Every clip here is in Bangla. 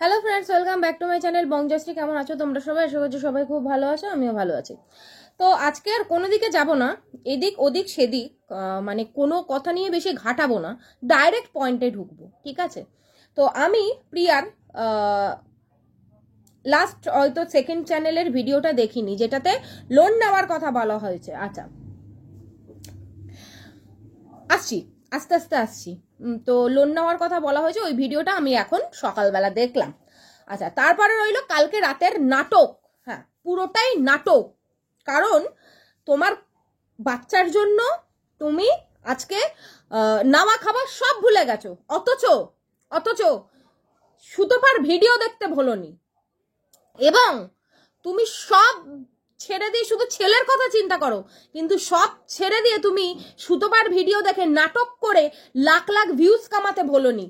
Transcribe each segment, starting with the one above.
Hello friends, welcome back to my channel Bongjashree. কেমন আছো তোমরা সবাই? আশা করছি সবাই খুব ভালো আছো, আমিও ভালো আছি। তো আজকে আর কোনো দিকে যাব না, এদিক ওদিক সেদিক, মানে কোনো কথা নিয়ে বেশি ঘাটাবো না, ডাইরেক্ট পয়েন্টে ঢুকবো, ঠিক আছে? তো আমি প্রিয়ার লাস্ট হয়তো সেকেন্ড চ্যানেলের ভিডিওটা দেখিনি, যেটাতে লোন নেওয়ার কথা বলা হয়েছে। আচ্ছা, আসছি, আস্তে আস্তে আসছি। তো লোন নেওয়ার কথা বলা হয়েছে, ওই ভিডিওটা আমি এখন সকালবেলা দেখলাম। আচ্ছা, তারপরে রইলো কালকে রাতের নাটক। হ্যাঁ, পুরোটাই নাটক। কারণ তোমার বাচ্চার জন্য তুমি আজকে নাওয়া খাবার সব ভুলে গেছো, অথচ সুতোপার ভিডিও দেখতে ভোলোনি, এবং তুমি সব ছেড়ে দিয়ে শুধু ছেলের কথা চিন্তা করো, কিন্তু সব ছেড়ে দিয়ে তুমি সুতোপার ভিডিও দেখে নাটক করে লাখ লাখ ভিউজ কামাতে ভোলোনি।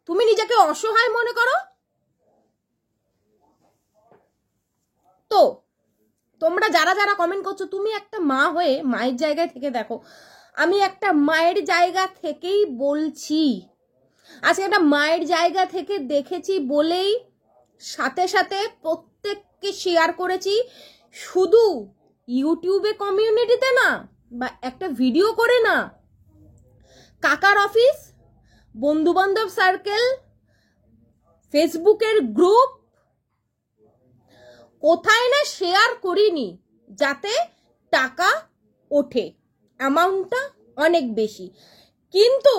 তুমি নিজেকে অসহায় মনে করো। তো তোমরা যারা যারা কমেন্ট করছো, তুমি একটা মা হয়ে মায়ের জায়গায় থেকে দেখো। আমি একটা মায়ের জায়গা থেকেই বলছি, আজকে একটা মায়ের জায়গা থেকে দেখেছি বলেই সাথে সাথে প্রত্যেককে শেয়ার করেছি। শুধু ইউটিউবে কমিউনিটিতে না, বা একটা ভিডিও করে না, কাকার অফিস, বন্ধু বান্ধব সার্কেল, ফেসবুকের গ্রুপ, কোথায় না শেয়ার করিনি যাতে টাকা ওঠে, অ্যামাউন্টটা অনেক বেশি। কিন্তু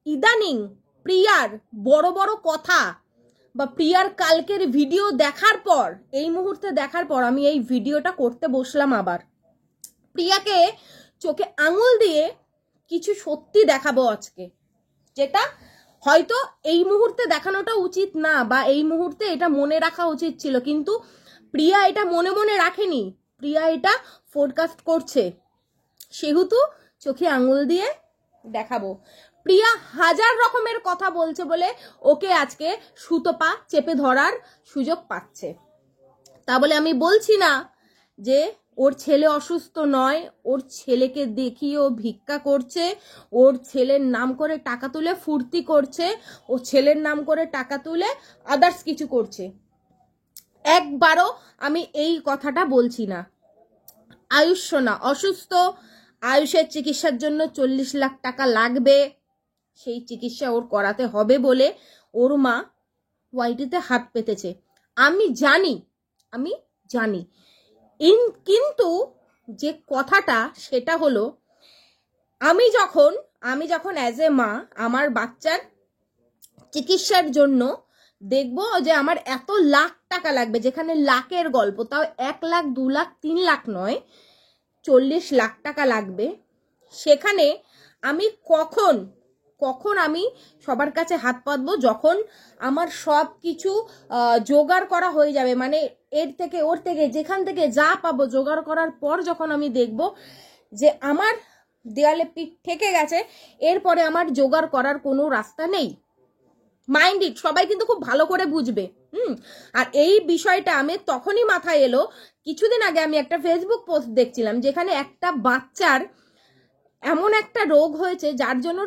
ইদানিং প্রিয়ার বড় বড় কথা বা প্রিয়ার কালকের ভিডিও দেখার পর, এই মুহূর্তে দেখার পর আমি এই ভিডিওটা করতে বসলাম আবার। প্রিয়াকে চোখে আঙুল দিয়ে কিছু সত্যি দেখাবো আজকে, যেটা হয়তো এই মুহূর্তে দেখানোটা উচিত না, বা এই মুহূর্তে এটা মনে রাখা উচিত ছিল, কিন্তু প্রিয়া এটা মনে মনে রাখেনি, প্রিয়া এটা ফোরকাস্ট করছে, সেহেতু চোখে আঙুল দিয়ে দেখাবো। প্রিয়া হাজার রকমের কথা বলছে বলে ওকে আজকে সুতোপা চেপে ধরার সুযোগ পাচ্ছে। তা বলে আমি বলছি না যে ওর ছেলে অসুস্থ নয়, ওর ছেলেকে দেখিয়ে ও ভিক্ষা করছে, ওর ছেলের নাম করে টাকা তুলে ফুর্তি করছে, ও ছেলের নাম করে টাকা তুলে আদার্স কিছু করছে, একবারও আমি এই কথাটা বলছি না। আয়ুষ না অসুস্থ, আয়ুষের চিকিৎসার জন্য 40 লাখ টাকা লাগবে, সেই চিকিৎসা ওর করাতে হবে বলে ওর মা ওয়াইটিতে হাত পেতেছে। আমি জানি, কিন্তু যে কথাটা সেটা হলো, আমি যখন অ্যাজ এ মা আমার বাচ্চার চিকিৎসার জন্য দেখবো যে আমার এত লাখ টাকা লাগবে, যেখানে লাখের গল্প, তাও 1 লাখ 2 লাখ 3 লাখ নয়, 40 লাখ টাকা লাগবে, সেখানে আমি কখন আমি সবার কাছে হাত পাতবো? যখন আমার সব কিছু জোগাড় করা হয়ে যাবে, মানে এর থেকে ওর থেকে যেখান থেকে যা পাবো জোগাড় করার পর যখন আমি দেখব যে আমার দেয়ালে পিঠ ঠেকে গেছে, এরপরে আমার জোগাড় করার কোনো রাস্তা নেই। মাইন্ড ইট, সবাই কিন্তু খুব ভালো করে বুঝবে। আর এই বিষয়টা আমি তখনই মাথায় এলো, কিছুদিন আগে আমি একটা ফেসবুক পোস্ট দেখছিলাম, যেখানে একটা বাচ্চার এমন একটা রোগ হয়েছে যার জন্য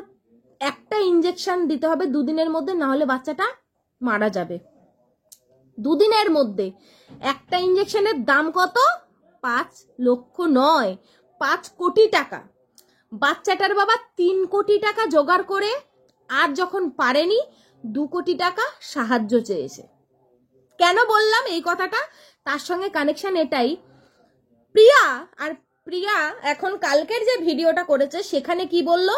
একটা ইঞ্জেকশন দিতে হবে 2 দিনের মধ্যে, না হলে বাচ্চাটা মারা যাবে। 2 দিনের মধ্যে একটা ইঞ্জেকশনের দাম কত? 5 লক্ষ নয়, 5 কোটি টাকা। বাচ্চাটার বাবা 3 কোটি টাকা জোগাড় করে, আর যখন পারেনি 2 কোটি টাকা সাহায্য চেয়েছে। কেন বললাম এই কথাটা? তার সঙ্গে কানেকশন এটাই, প্রিয়া এখন কালকের যে ভিডিওটা করেছে সেখানে কি বলল?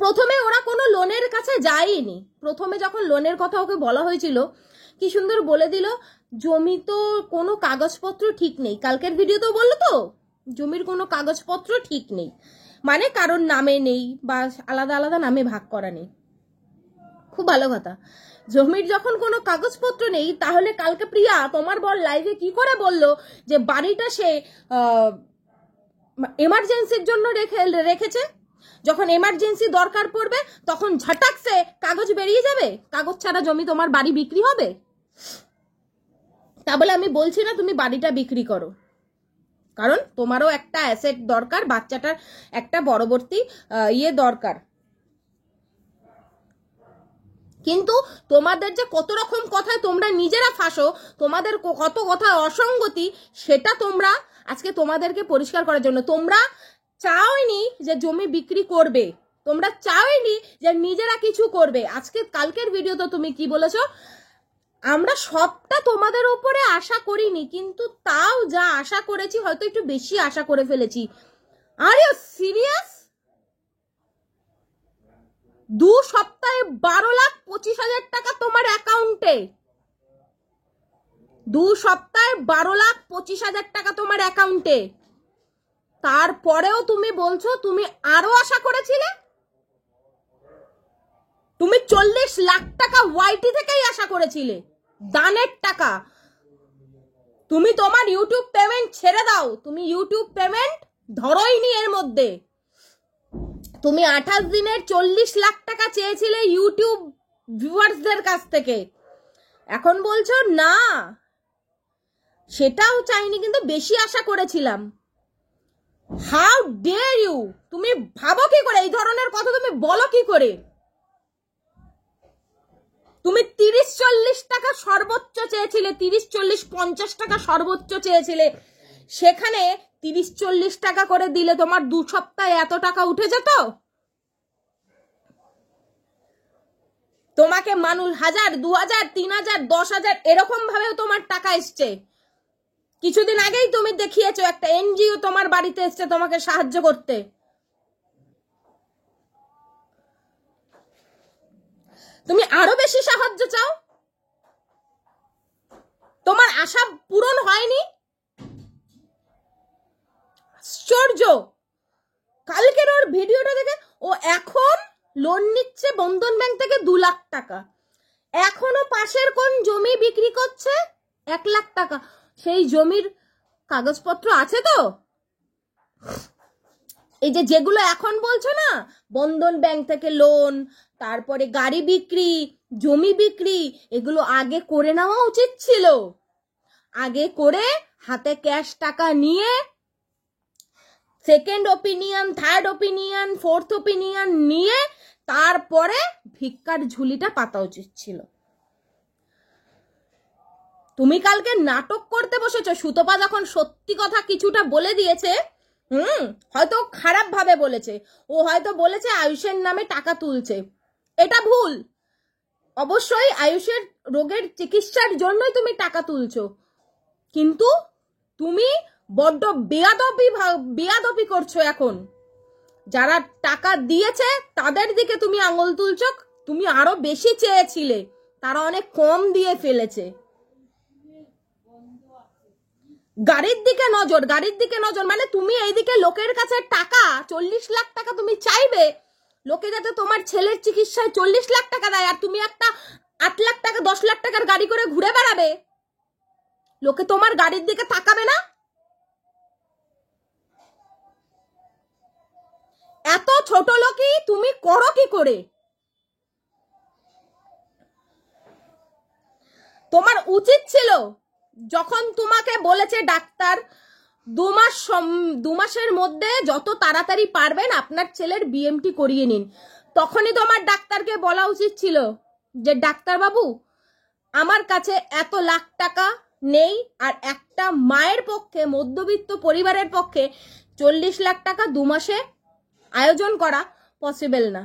প্রথমে ওরা কোনো লোনের কাছে যায়নি। প্রথমে যখন লোনের কথা ওকে বলা হয়েছিল, কি সুন্দর বলে দিল, জমি তো কোনো কাগজপত্র ঠিক নেই। কালকের ভিডিও তো বললো তো জমির কোনো কাগজপত্র ঠিক নেই, মানে কারোর নামে নেই বা আলাদা আলাদা নামে ভাগ করা নেই। খুব ভালো কথা, জমির যখন কোনো কাগজপত্র নেই, তাহলে কালকে প্রিয়া তোমার বল লাইভে কি করে বললো যে বাড়িটা সে এমার্জেন্সির জন্য রেখেছে? যখন এমার্জেন্সি দরকার পড়বে তখন ঝটাকসে কাগজ বেরিয়ে যাবে, কাগজ ছাড়া জমি তোমার বাড়ি বিক্রি হবে? তা বলে আমি বলছি না তুমি বাড়িটা বিক্রি করো, কারণ তোমারও একটা অ্যাসেট দরকার, বাচ্চাটার একটা পরবর্তী দরকার। কিন্তু তোমাদের যে কত রকম কথায় তোমরা নিজেরা ফাঁসো, তোমাদের কত কথায় অসঙ্গতি, সেটা তোমরা আজকে তোমাদেরকে পরিষ্কার করার জন্য। তোমরা চাওনি যে জমি বিক্রি করবে, তোমরা চাওনি যে নিজেরা কিছু করবে। আজকে কালকের ভিডিও তো তুমি কি বলেছো, আমরা সবটা তোমাদের উপরে আশা করিনি, কিন্তু তাও যা আশা করেছি হয়তো একটু বেশি আশা করে ফেলেছি। Are you serious? 2 সপ্তাহে 12,25,000 টাকা তোমার অ্যাকাউন্টে, 2 সপ্তাহে 12,25,000 টাকা তোমার অ্যাকাউন্টে, তারপরেও তুমি বলছো তুমি আরো আশা করেছিলে? তুমি 40 লাখ টাকা ওয়াইটি থেকেই আশা করেছিলে, দানের টাকা। তুমি তোমার ইউটিউব পেমেন্ট ছেড়ে দাও, তুমি ইউটিউব পেমেন্ট ধরোইনি এর মধ্যে। তুমি 28 দিনের 40 লাখ টাকা চেয়েছিলে ইউটিউব ভিউয়ার্সদের কাছ থেকে, এখন বলছো না সেটাও চাইনি কিন্তু বেশি আশা করেছিলাম। How dare you? তুমি ভাবো কি করে এই ধরনের কথা? তুমি বলো কি করে? তুমি 30-40 টাকা সর্বোচ্চ চেয়েছিলে, 30-40-50 টাকা সর্বোচ্চ চেয়েছিলে, সেখানে 30-40 টাকা করে দিলে তোমার 2 সপ্তাহে এত টাকা উঠে যেত? তোমাকে মানুষ 1000, 2000, 3000, 10,000 এরকম ভাবেও তোমার টাকা এসছে। কিছুদিন আগেই তুমি দেখিয়েছো একটা এনজিও তোমার বাড়িতে এসছে তোমাকে সাহায্য করতে। তুমি আরো বেশি সাহায্য চাও? তোমার আশা পূরণ হয়নি? আশ্চর্য। কালকের ওর ভিডিওটা দেখে ও এখন লোন নিচ্ছে বন্ধন ব্যাংক থেকে 2 লাখ টাকা, এখনো পাশের কোন জমি বিক্রি করছে 1 লাখ টাকা। সেই জমির কাগজপত্র আছে তো? এই যে যেগুলো এখন বলছো না, বন্ধন ব্যাংক থেকে লোন, তারপরে গাড়ি বিক্রি, জমি বিক্রি, এগুলো আগে করে নেওয়া উচিত ছিল। আগে করে হাতে ক্যাশ টাকা নিয়ে second opinion, third opinion, fourth opinion নিয়ে তারপরে ভিক্ষার ঝুলিটা পাতা উচিত ছিল। তুমি কালকে নাটক করতে বসেছো। সুতপা যখন সত্যি কথা কিছুটা বলে দিয়েছে, হয়তো খারাপ ভাবে বলেছে, ও হয়তো বলেছে আয়ুষের নামে টাকা তুলছে, এটা ভুল। অবশ্যই আয়ুষের রোগের চিকিৎসার জন্যই তুমি টাকা তুলছো, কিন্তু তুমি বড্ড বেয়াদবি করছো। এখন যারা টাকা দিয়েছে তাদের দিকে তুমি আঙুল তুলছো। তুমি আরো বেশি চেয়েছিলে, তারা অনেক কম দিয়ে ফেলেছে। গাড়ির দিকে নজর, গাড়ির দিকে নজর মানে তুমি এইদিকে লোকের কাছে টাকা 40 লাখ টাকা তুমি চাইবে, লোকে যাতে তোমার ছেলের চিকিৎসায় 40 লাখ টাকা দেয়, আর তুমি একটা 8 লাখ টাকা 10 লাখ টাকার গাড়ি করে ঘুরে বেড়াবে, লোকে তোমার গাড়ির দিকে তাকাবে না? এত ছোট লোকই তুমি করো কি করে? তোমার উচিত ছিল যখন তোমাকে বলেছে ডাক্তার 2 মাসের মধ্যে যত তাড়াতাড়ি পারবেন আপনার ছেলের বিএমটি করিয়ে নিন, তখনই তোমার ডাক্তারকে বলা উচিত ছিল যে ডাক্তার বাবু আমার কাছে এত লাখ টাকা নেই, আর একটা মায়ের পক্ষে, মধ্যবিত্ত পরিবারের পক্ষে 40 লাখ টাকা 2 মাসে আয়োজন করা পসিবল না।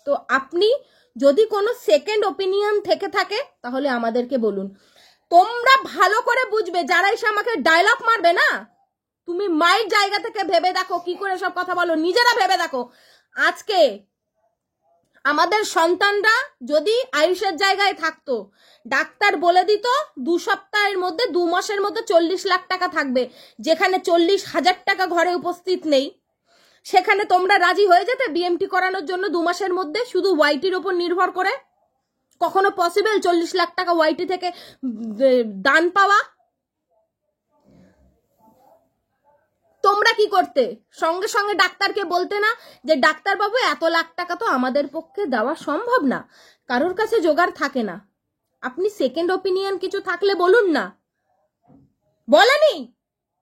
তো আপনি যদি কোনো সেকেন্ড ওপিনিয়ন থেকে থাকে তাহলে আমাদেরকে বলুন। তোমরা ভালো করে বুঝবে, যারা এসে আমাকে ডায়লগ মারবে না, তুমি মায়ের জায়গা থেকে ভেবে দেখো কি করে সব কথা বলো, নিজেরা ভেবে দেখো। আজকে আমাদের সন্তানরা যদি আয়ুষের জায়গায় থাকতো, ডাক্তার বলে দিত 2 সপ্তাহের মধ্যে, 2 মাসের মধ্যে 40 লাখ টাকা থাকবে, যেখানে 40,000 টাকা ঘরে উপস্থিত নেই, সেখানে তোমরা রাজি হয়ে যেতে বিএমটি করানোর জন্য 2 মাসের মধ্যে, শুধু ওয়াইটির উপর নির্ভর করে? কখনো পসিবল 40 লাখ টাকা ওয়াইটি থেকে দান পাওয়া? তোমরা কি করতে? সঙ্গে সঙ্গে ডাক্তারকে বলতে না যে ডাক্তার বাবু এত লাখ টাকা তো আমাদের পক্ষে দেওয়া সম্ভব না, কারোর কাছে জোগাড় থাকে না, আপনি সেকেন্ড ওপিনিয়ন কিছু থাকলে বলুন না। বলেনি?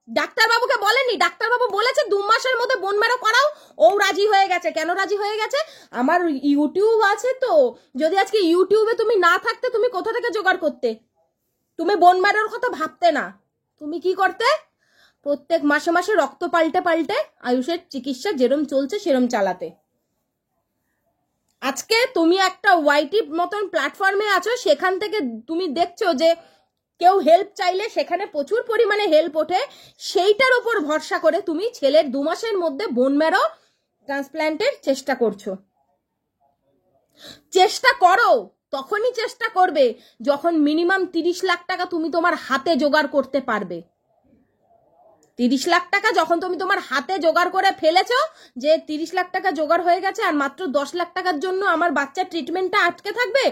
ডাক্তারবাবুকে বলেনি? ডাক্তারবাবু বলেছে 2 মাসের মধ্যে বোন ম্যারো করাও, ও রাজি হয়ে গেছে। কেন রাজি হয়ে গেছে? আমার ইউটিউব আছে তো, যদি আজকে ইউটিউবে তুমি না থাকতে তুমি কোথা থেকে জোগাড় করতে? তুমি বোন ম্যারোর কথা ভাবতে না, তুমি কি করতে? প্রত্যেক মাসে মাসে রক্ত পাল্টে পাল্টে আয়ুষের চিকিৎসা যেরম চলছে সেরম চালাতে। আজকে তুমি একটা ওয়াইটি মতন প্ল্যাটফর্মে আছো, সেখান থেকে তুমি দেখছো যে কেউ হেল্প চাইলে সেখানে প্রচুর পরিমাণে হেল্প ওঠে, সেইটার উপর ভরসা করে তুমি ছেলের 2 মাসের মধ্যে বোন ম্যারো ট্রান্সপ্ল্যান্টের চেষ্টা করছো। চেষ্টা করো, তখনই চেষ্টা করবে যখন মিনিমাম 30 লাখ টাকা তুমি তোমার হাতে জোগাড় করতে পারবে। 30 লাখ টাকা যখন তুমি তোমার হাতে জোগাড় করে ফেলেছো, যে 30 লাখ টাকা জোগাড় হয়ে গেছে আর মাত্র 10 লাখ টাকার জন্য আমার বাচ্চার ট্রিটমেন্টটা আটকে থাকবে,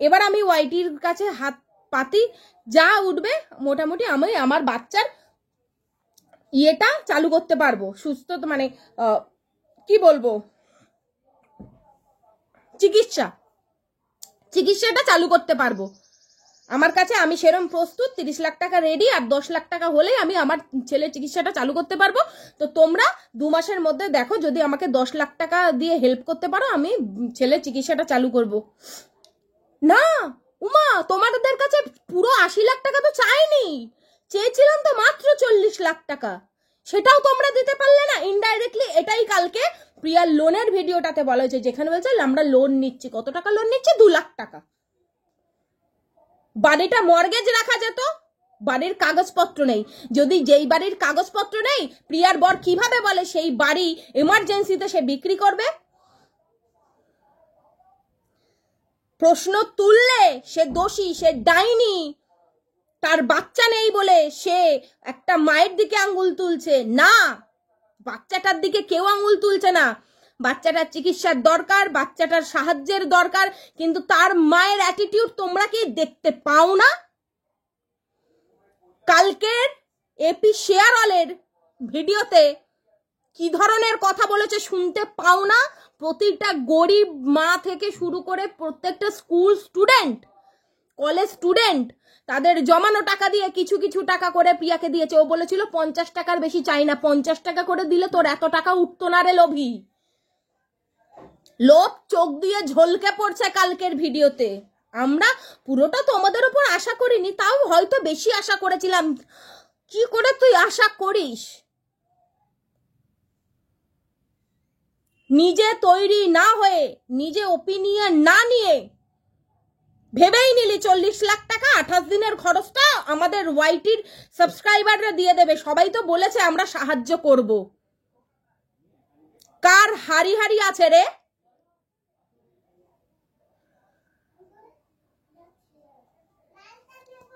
এবার আমি ওয়াইটির কাছে হাত পাতি, যা উঠবে মোটামুটি আমি আমার বাচ্চার ইয়েটা চালু করতে পারবো, সুস্থ মানে কি বলবো, চিকিৎসাটা চালু করতে পারবো। আমার কাছে আমি সেরম প্রস্তুত, 30 লাখ টাকা রেডি, আর 10 লাখ টাকা হলেই আমি আমার ছেলের চিকিৎসাটা চালু করতে পারবো। তো তোমরা 2 মাসের মধ্যে দেখো, যদি আমাকে 10 লাখ টাকা দিয়ে হেল্প করতে পারো, আমি ছেলের চিকিৎসাটা চালু করব। না উমা, তোমাদের কাছে পুরো 80 লাখ টাকা তো চাইনি, চেয়েছিলাম তো মাত্র 40 লাখ টাকা, সেটাও তোমরা দিতে পারলে না। ইনডাইরেক্টলি এটাই কালকে প্রিয়ার লোনের ভিডিওটাতে বলা হয়েছে, যেখানে বলছে আমরা লোন নিচ্ছি। কত টাকা লোন নিচ্ছি? 2 লাখ টাকা। বাড়িটা মর্গেজ রাখা যেত, বাড়ির কাগজপত্র নেই। যদি যেই বাড়ির কাগজপত্র নেই, প্রিয়ার বর কিভাবে বলে সেই বাড়ি এমার্জেন্সিতে সে বিক্রি করবে? প্রশ্ন তুললে সে দোষী, সে ডাইনি, তার বাচ্চা নেই বলে সে একটা মায়ের দিকে আঙ্গুল তুলছে। না, বাচ্চাটার দিকে কেউ আঙ্গুল তুলছে না। বাচ্চাটার চিকিৎসার দরকার, বাচ্চাটার সাহায্যের দরকার, কিন্তু তার মায়ের অ্যাটিটিউড তোমরা কি দেখতে পাও না? কালকের এপি শেয়ারওয়ালের ভিডিওতে কি ধরনের কথা বলেছে শুনতে পাও না? প্রতিটা গরিব মা থেকে শুরু করে প্রত্যেকটা স্কুল স্টুডেন্ট, কলেজ স্টুডেন্ট, তাদের জমানো টাকা দিয়ে কিছু কিছু টাকা করে প্রিয়াকে দিয়েছে। ও বলেছিল 50 টাকার বেশি চাই না, 50 টাকা করে দিলে তোর এত টাকা উঠতো না রে লোভী। লোভ চোখ দিয়ে ঝলকে পড়ছে কালকের ভিডিওতে। আমরা পুরোটা তোমাদের উপর আশা করিনি, তাও হয়তো বেশি আশা করেছিলাম। কি করে তুই আশা করিস? নিজে তৈরি না হয়ে, নিজে ওপিনিয়ন না নিয়ে ভেবেই নিলি 40 লাখ টাকা 28 দিনের খরচটা আমাদের ওয়াইটির সাবস্ক্রাইবাররা দিয়ে দেবে। সবাই তো বলেছে আমরা সাহায্য করব। কার হারি হারি আছে রে?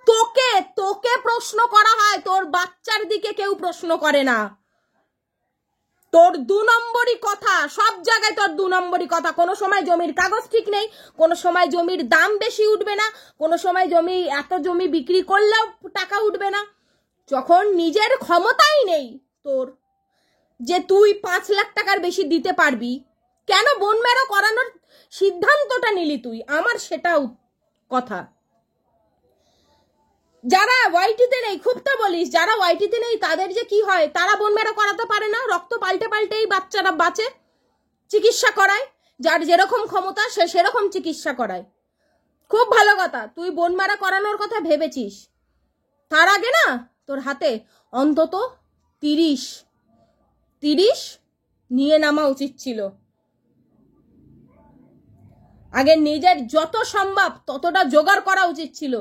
তোকে তোকে প্রশ্ন করা হয়, তোর বাচ্চার দিকে কেউ প্রশ্ন করে না। তোর 2 নম্বরই কথা, সব জায়গায় তোর 2 নম্বরই কথা। কোনো সময় জমির কাগজ ঠিক নেই, কোনো সময় জমির দাম বেশি উঠবে না, কোনো সময় এত জমি বিক্রি করলেও টাকা উঠবে না। যখন নিজের ক্ষমতাই নেই তোর যে তুই 5 লাখ টাকার বেশি দিতে পারবি, কেন বোন ম্যারো করানোর সিদ্ধান্তটা নিলি তুই? আমার সেটাও কথা। যারা ওয়াইটিতে নেই, খুবটা বলিস, যারা ওয়াইটিতে নেই তাদের যে কি হয়, তারা বোন ম্যারো করাতে পারে না? রক্ত পাল্টে পাল্টেই বাচ্চারা বাঁচে, চিকিৎসা করায়। যার যেরকম ক্ষমতা সে সেরকম চিকিৎসা করায়। খুব ভালো কথা, তুই বোন ম্যারো করানোর কথা ভেবেছিস। তার আগে না তোর হাতে অন্তত 30 নিয়ে নামা উচিত ছিল। আগে নিজের যত সম্ভব ততটা জোগাড় করা উচিত ছিল।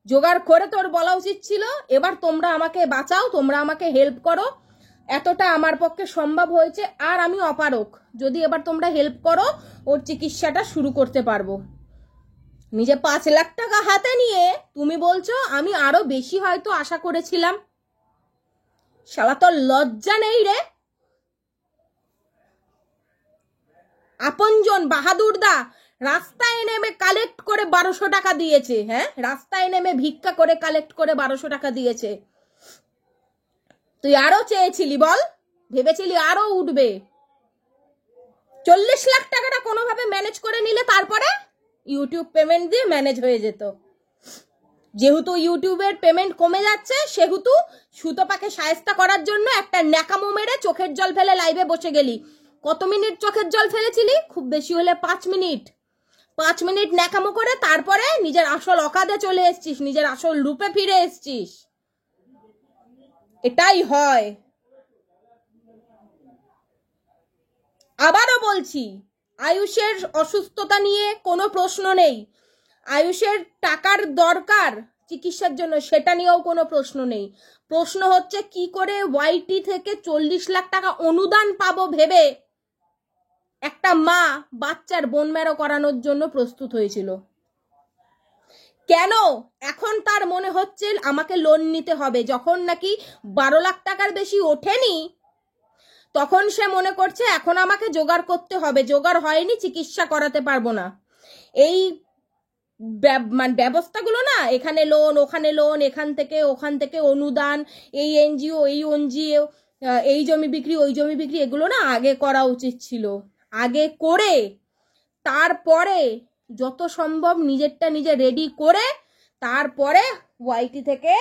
জোগাড় করে তোর বলা উচিত ছিল, এবার তোমরা আমাকে বাঁচাও, তোমরা আমাকে হেল্প করো, এতটা আমার পক্ষে সম্ভব হয়েছে, আর আমি অপারক, যদি এবার তোমরা হেল্প করো ওর চিকিৎসাটা শুরু করতে পারবো। নিজে 5 লাখ টাকা হাতে নিয়ে তুমি বলছো আমি আরো বেশি হয়তো আশা করেছিলাম। শালা তোর লজ্জা নেই রে? আপনজন বাহাদুর দা রাস্তায় নেমে কালেক্ট করে 1200 টাকা দিয়েছে। হ্যাঁ, রাস্তায় নেমে ভিক্ষা করে কালেক্ট করে 1200 টাকা দিয়েছে। তুই আরো চেয়েছিলি বল? ভেবেছিলি আরো উঠবে? 40 লাখ টাকাটা কোনোভাবে ম্যানেজ করে নিলে তারপরে ইউটিউব পেমেন্ট দিয়ে ম্যানেজ হয়ে যেত। যেহেতু ইউটিউবের পেমেন্ট কমে যাচ্ছে, সেহেতু সুতপাকে শায়েস্তা করার জন্য একটা ন্যাকামো মেরে চোখের জল ফেলে লাইভে বসে গেলি। কত মিনিট চোখের জল ফেলেছিলি? খুব বেশি হলে 5 মিনিট। 5 মিনিট ন্যাকামো করে তারপরে নিজের আসল অকাদে চলে এসছিস, নিজের আসল রূপে ফিরে এসছিস। এটাই হয়। আবারও বলছি, আয়ুষের অসুস্থতা নিয়ে কোনো প্রশ্ন নেই, আয়ুষের টাকার দরকার চিকিৎসার জন্য সেটা নিয়েও কোনো প্রশ্ন নেই। প্রশ্ন হচ্ছে কি করে ওয়াইটি থেকে 40 লাখ টাকা অনুদান পাবো ভেবে একটা মা বাচ্চার বোন ম্যারো করানোর জন্য প্রস্তুত হয়েছিল। কেন এখন তার মনে হচ্ছে আমাকে লোন নিতে হবে? যখন নাকি 12 লাখ টাকার বেশি ওঠেনি, তখন সে মনে করছে এখন আমাকে জোগাড় করতে হবে, জোগাড় হয়নি, চিকিৎসা করাতে পারবো না। এই ব্যবস্থাগুলো না, এখানে লোন, ওখানে লোন, এখান থেকে অনুদান, এই এনজিও, এই এনজিও, এই জমি বিক্রি, ওই জমি বিক্রি, এগুলো না আগে করা উচিত ছিল। আগে করে তারপরে যত সম্ভব নিজেরটা নিজে রেডি করে তারপরে ওয়াইটি থেকে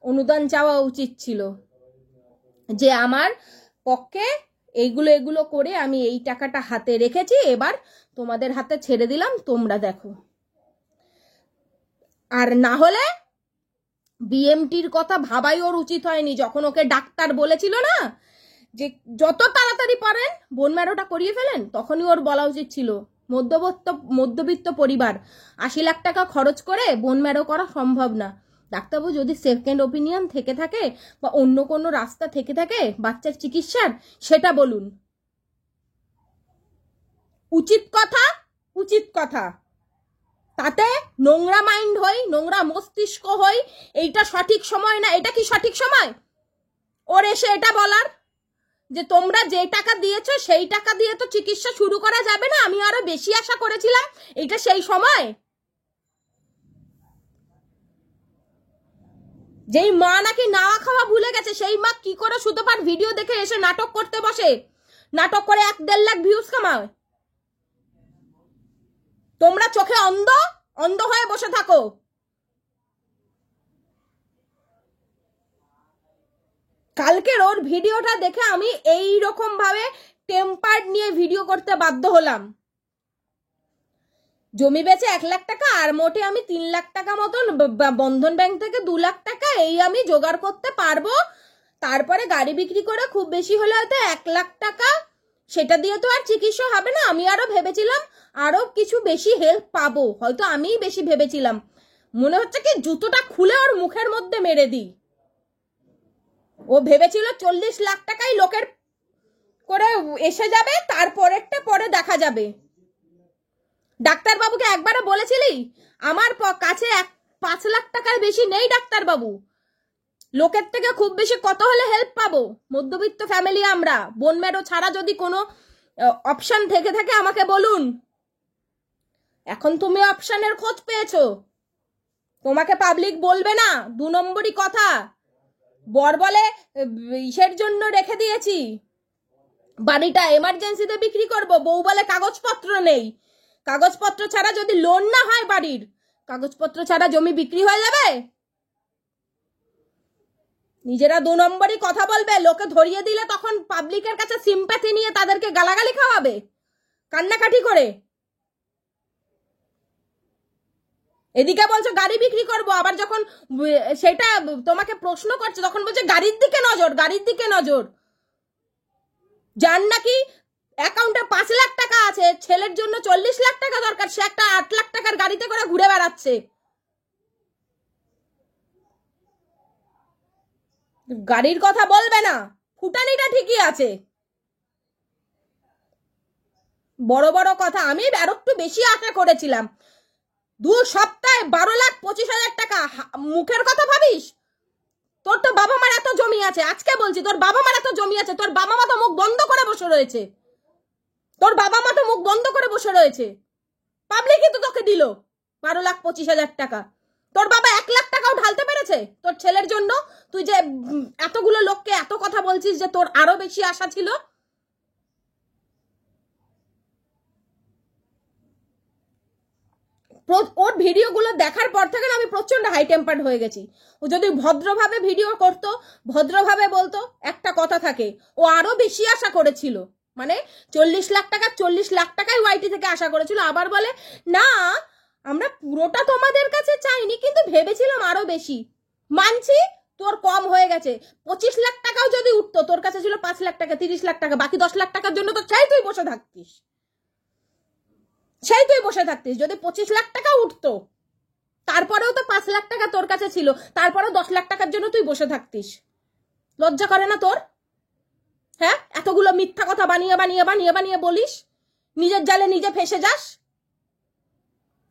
অনুদান চাওয়া উচিত ছিল, যে আমার পক্ষে এগুলো করে আমি এই টাকাটা হাতে রেখেছি, এবার তোমাদের হাতে ছেড়ে দিলাম, তোমরা দেখো। আর না হলে বিএমটির কথা ভাবাই ওর উচিত হয়নি। যখন ওকে ডাক্তার বলেছিল না যে যত তাড়াতাড়ি পারেন বোন ম্যারোটা করিয়ে ফেলেন, তখনই ওর বলা উচিত ছিল মধ্যবিত্ত পরিবার 80 লাখ টাকা খরচ করে বোন ম্যারো করা সম্ভব না। ডাক্তারবাবু যদি সেকেন্ড ওপিনিয়ন থেকে থাকে বা অন্য কোনো রাস্তা থেকে থাকে বাচ্চার চিকিৎসার, সেটা বলুন। উচিত কথা, তাতে নোংরা মাইন্ড হই, নোংরা মস্তিষ্ক হই, এইটা সঠিক সময় না। এটা কি সঠিক সময় ওর এসে এটা বলার যে তোমরা যে টাকা দিয়েছো সেই টাকা দিয়ে তো চিকিৎসা শুরু করা যাবে না, আমি আরো বেশি আশা করেছিলাম? এটা সেই সময়? যেই মা নাকি নাওয়া খাওয়া ভুলে গেছে, সেই মা কি করে সুতপার ভিডিও দেখে এসে নাটক করতে বসে, নাটক করে 1-1.5 লাখ ভিউজ কামায়? তোমরা চোখে অন্ধ হয়ে বসে থাকো। কালকের ওর ভিডিওটা দেখে আমি এই রকম ভাবে টেম্পার নিয়ে ভিডিও করতে বাধ্য হলাম। জমি বেচে 1 লাখ টাকা, আর মোটে আমি 3 লাখ টাকা মতন বন্ধন ব্যাংক থেকে 2 লাখ টাকা এই আমি জোগাড় করতে পারবো। তারপরে গাড়ি বিক্রি করে খুব বেশি হলে হয়তো 1 লাখ টাকা, সেটা দিয়ে তো আর চিকিৎসা হবে না। আমি আরো ভেবেছিলাম আরো কিছু বেশি হেল্প পাবো, হয়তো আমিই বেশি ভেবেছিলাম। মনে হচ্ছে কি জুতোটা খুলে ওর মুখের মধ্যে মেরে দিই। ও ভেবেছিল 40 লাখ টাকাই লোকের করে এসে যাবে, তারপরেরটা পরে দেখা যাবে। ডাক্তারবাবুকে একবারে বলেছিলি আমার কাছে 5 লাখ টাকার বেশি নেই ডাক্তারবাবু, লোকের থেকে খুব বেশি কত হলে হেল্প পাবো? মধ্যবিত্ত ফ্যামিলি আমরা, বোন ম্যারো ছাড়া যদি কোনো অপশন থেকে থাকে আমাকে বলুন। এখন তুমি অপশনের খোঁজ পেয়েছো, তোমাকে পাবলিক বলবে না। 2 নম্বরই কথা, বর বলে ইসের জন্য রেখে দিয়েছি, বাড়িটা এমার্জেন্সিতে বিক্রি করব, বউ বলে কাগজপত্র নেই। কাগজপত্র ছাড়া যদি লোন না হয় বাড়ির, কাগজপত্র ছাড়া জমি বিক্রি হয়ে যাবে? নিজেরা 2 নম্বরই কথা বলবে, লোকে ধরিয়ে দিলে তখন পাবলিকের কাছে সিম্প্যাথি নিয়ে তাদেরকে গালাগালি খাওয়াবে কান্নাকাটি করে। এদিকে বলছো গাড়ি বিক্রি করব, আবার যখন সেটা তোমাকে প্রশ্ন করছে তখন বলছে গাড়ির দিকে নজর। যার নাকি অ্যাকাউন্টে 5 লাখ টাকা আছে, ছেলের জন্য 40 লাখ টাকা দরকার, সে একটা 8 লাখ টাকার গাড়িতে করে ঘুরে বেড়াচ্ছে। গাড়ির কথা বলবে না, ফুটানিটা ঠিকই আছে। বড় বড় কথা, আমি আর একটু বেশি আশা করেছিলাম। 2 সপ্তাহে 12,25,000 টাকা, মুখের কথা ভাবিস? তোর তো বাবা মার এত জমি আছে, আজকে বলছি তোর বাবা মার এত জমি আছে, তোর বাবা মা তো মুখ বন্ধ করে বসে রয়েছে, পাবলিকই তো তোকে দিল 12,25,000 টাকা। তোর বাবা 1 লাখ টাকাও ঢালতে পেরেছে তোর ছেলের জন্য? তুই যে এতগুলো লোককে এত কথা বলছিস যে তোর আরো বেশি আশা ছিল। ওর ভিডিওগুলো দেখার পর থেকে আমি প্রচন্ড হাই টেম্পার্ড হয়ে গেছি। ও যদি ভদ্রভাবে ভিডিও করতো, ভদ্রভাবে বলতো, একটা কথা থাকে, ও আরো বেশি আশা করেছিল, মানে 40 লাখ টাকাই ওয়াইটি থেকে আশা করেছিল। আবার বলে না আমরা পুরোটা তোমাদের কাছে চাইনি, কিন্তু ভেবেছিলাম আরো বেশি। মানছি তোর কম হয়ে গেছে, 25 লাখ টাকাও যদি উঠতো, তোর কাছে ছিল 5 লাখ টাকা, 30 লাখ টাকা, বাকি 10 লাখ টাকার জন্য তো চাই তুই বসে থাকতিস, যদি 25 লাখ টাকা উঠতো, তারপরেও তো 5 লাখ টাকা তোর কাছে ছিল, তারপরেও 10 লাখ টাকার জন্য তুই বসে থাকতিস। লজ্জা করে না তোর? হ্যাঁ, এতগুলো মিথ্যা কথা বানিয়ে বলিস, নিজের জালে নিজে ফেসে যাস,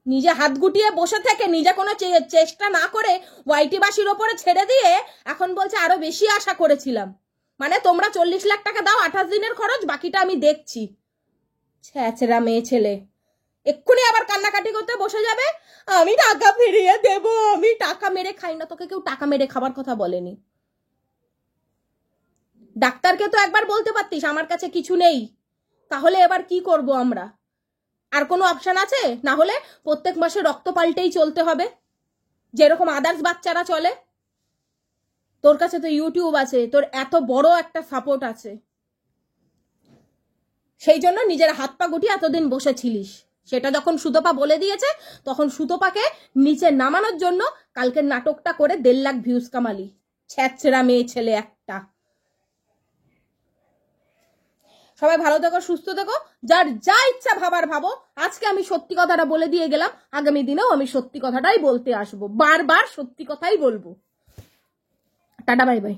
নিজে হাত গুটিয়ে বসে থেকে নিজে কোনো চেষ্টা না করে ওয়াইটি বাসীর ওপরে ছেড়ে দিয়ে এখন বলছে আরো বেশি আশা করেছিলাম। মানে তোমরা 40 লাখ টাকা দাও 28 দিনের খরচ, বাকিটা আমি দেখছি। ছ্যাচরা মেয়ে ছেলে এক্ষুনি আবার কান্নাকাটি করতে বসে যাবে, আমি টাকা ফিরিয়ে দেব, আমি টাকা মেরে খাই না। তোকে কেউ টাকা মেরে খাবার কথা বলেনি। ডাক্তারকে তো একবার বলতে পারতিস আমার কাছে কিছু নেই, তাহলে এবার কি করব আমরা? আর কোনো অপশন আছে? না হলে প্রত্যেক মাসে রক্ত পাল্টেই চলতে হবে, যেরকম আদার্স বাচ্চারা চলে। তোর কাছে তো ইউটিউব আছে, তোর এত বড় একটা সাপোর্ট আছে, সেই জন্য নিজের হাত পা গুটিয়ে এতদিন বসেছিলিস। সেটা যখন সুতপা বলে দিয়েছে, তখন সুতপাকে নিচে নামানোর জন্য কালকের নাটকটা করে 1.5 লাখ ভিউজ কামালি। ছ্যাচরা মেয়ে ছেলে একটা। সবাই ভালো থেকো, সুস্থ থেকো, যার যা ইচ্ছা ভাবার ভাবো। আজকে আমি সত্যি কথাটা বলে দিয়ে গেলাম, আগামী দিনেও আমি সত্যি কথাটাই বলতে আসবো, বারবার সত্যি কথাই বলবো। Tata, bye bye.